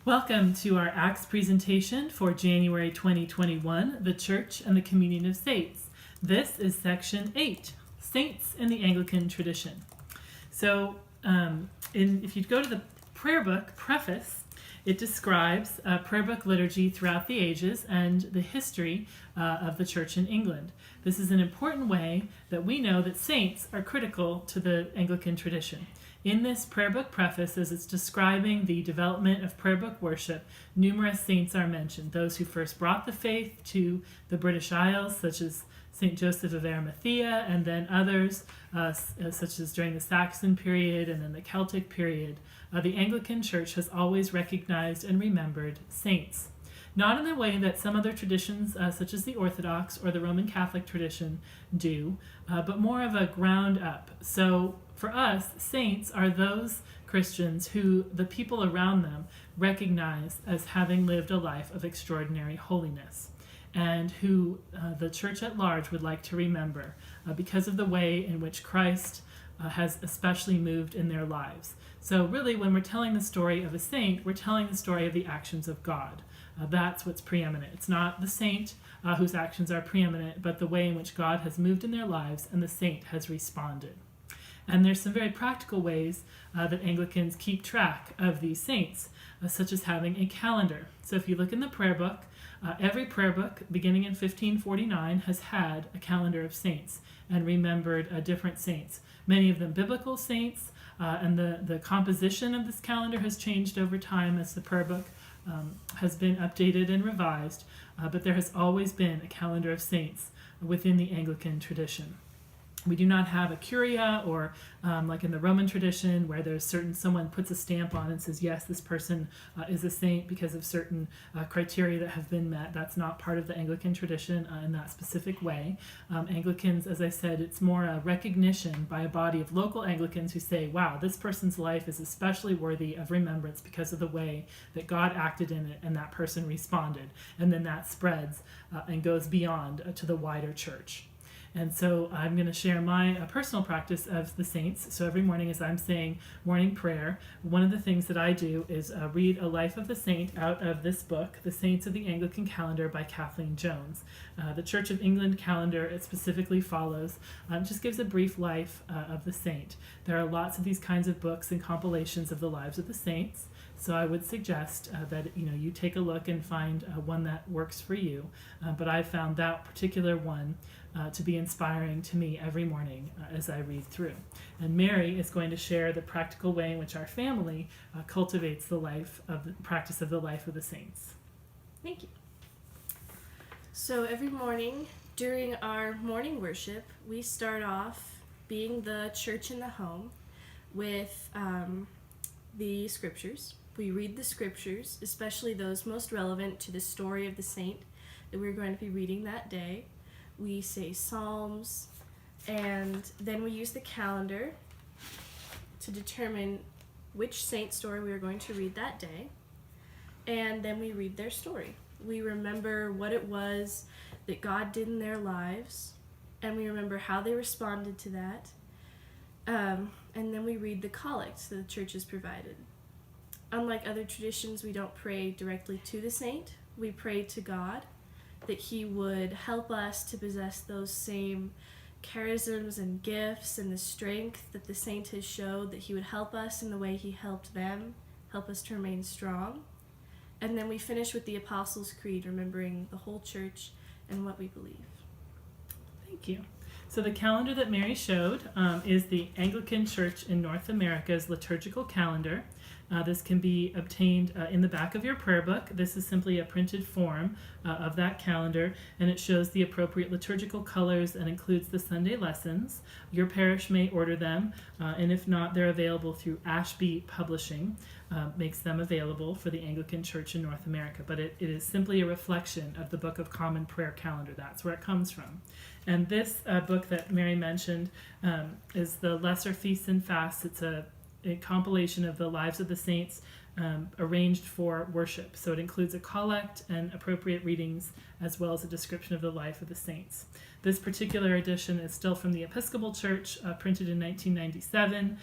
Welcome to our Acts presentation for January 2021, The Church and the Communion of Saints. This is section 8, Saints in the Anglican Tradition. So if you go to the prayer book preface, it describes prayer book liturgy throughout the ages and the history of the church in England. This is an important way that we know that saints are critical to the Anglican tradition. In this prayer book preface, as it's describing the development of prayer book worship, numerous saints are mentioned. Those who first brought the faith to the British Isles, such as St. Joseph of Arimathea, and then others, such as during the Saxon period and then the Celtic period. The Anglican Church has always recognized and remembered saints. Not in the way that some other traditions, such as the Orthodox or the Roman Catholic tradition, do, but more of a ground up. So for us, saints are those Christians who the people around them recognize as having lived a life of extraordinary holiness, and who the church at large would like to remember because of the way in which Christ has especially moved in their lives. So really, when we're telling the story of a saint, we're telling the story of the actions of God. That's what's preeminent. It's not the saint whose actions are preeminent, but the way in which God has moved in their lives and the saint has responded. And there's some very practical ways that Anglicans keep track of these saints, such as having a calendar. So if you look in the prayer book, every prayer book beginning in 1549 has had a calendar of saints and remembered different saints. Many of them biblical saints, and the composition of this calendar has changed over time as the prayer book has been updated and revised, but there has always been a calendar of saints within the Anglican tradition. We do not have a curia or like in the Roman tradition where there's someone puts a stamp on and says, yes, this person is a saint because of certain criteria that have been met. That's not part of the Anglican tradition in that specific way. Anglicans, as I said, it's more a recognition by a body of local Anglicans who say, wow, this person's life is especially worthy of remembrance because of the way that God acted in it and that person responded. And then that spreads and goes beyond to the wider church. And so I'm going to share my personal practice of the saints. So every morning as I'm saying morning prayer, one of the things that I do is read a life of the saint out of this book, The Saints of the Anglican Calendar by Kathleen Jones. The Church of England calendar, it specifically follows, just gives a brief life of the saint. There are lots of these kinds of books and compilations of the lives of the saints. So I would suggest that you take a look and find one that works for you. But I found that particular one to be inspiring to me every morning as I read through. And Mary is going to share the practical way in which our family cultivates the practice of the life of the saints. Thank you. So every morning during our morning worship, we start off being the church in the home with the scriptures. We read the scriptures, especially those most relevant to the story of the saint that we're going to be reading that day. We say psalms, and then we use the calendar to determine which saint story we are going to read that day, and then we read their story. We remember what it was that God did in their lives, and we remember how they responded to that, and then we read the collect that the church has provided. Unlike other traditions, we don't pray directly to the saint. We pray to God that he would help us to possess those same charisms and gifts and the strength that the saint has showed, that he would help us in the way he helped them, help us to remain strong. And then we finish with the Apostles' Creed, remembering the whole church and what we believe. Thank you. So the calendar that Mary showed is the Anglican Church in North America's liturgical calendar. This can be obtained in the back of your prayer book. This is simply a printed form of that calendar, and it shows the appropriate liturgical colors and includes the Sunday lessons. Your parish may order them, and if not, they're available through Ashby Publishing, makes them available for the Anglican Church in North America. But it is simply a reflection of the Book of Common Prayer calendar. That's where it comes from. And this book that Mary mentioned is the Lesser Feasts and Fasts. It's a a compilation of the lives of the saints arranged for worship. So it includes a collect and appropriate readings, as well as a description of the life of the saints. This particular edition is still from the Episcopal Church, printed in 1997.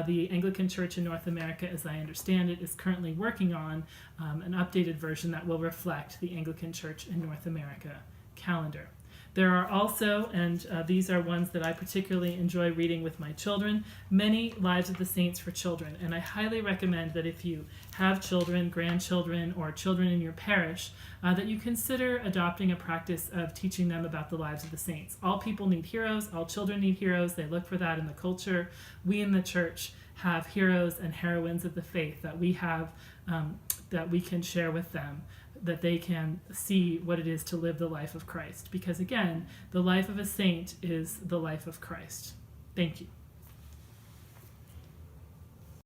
The Anglican Church in North America, as I understand it, is currently working on an updated version that will reflect the Anglican Church in North America calendar. There are also, and these are ones that I particularly enjoy reading with my children, many Lives of the Saints for children. And I highly recommend that if you have children, grandchildren, or children in your parish, that you consider adopting a practice of teaching them about the lives of the saints. All people need heroes. All children need heroes. They look for that in the culture. We in the church have heroes and heroines of the faith that we have, that we can share with them, that they can see what it is to live the life of Christ. Because again, the life of a saint is the life of Christ. Thank you.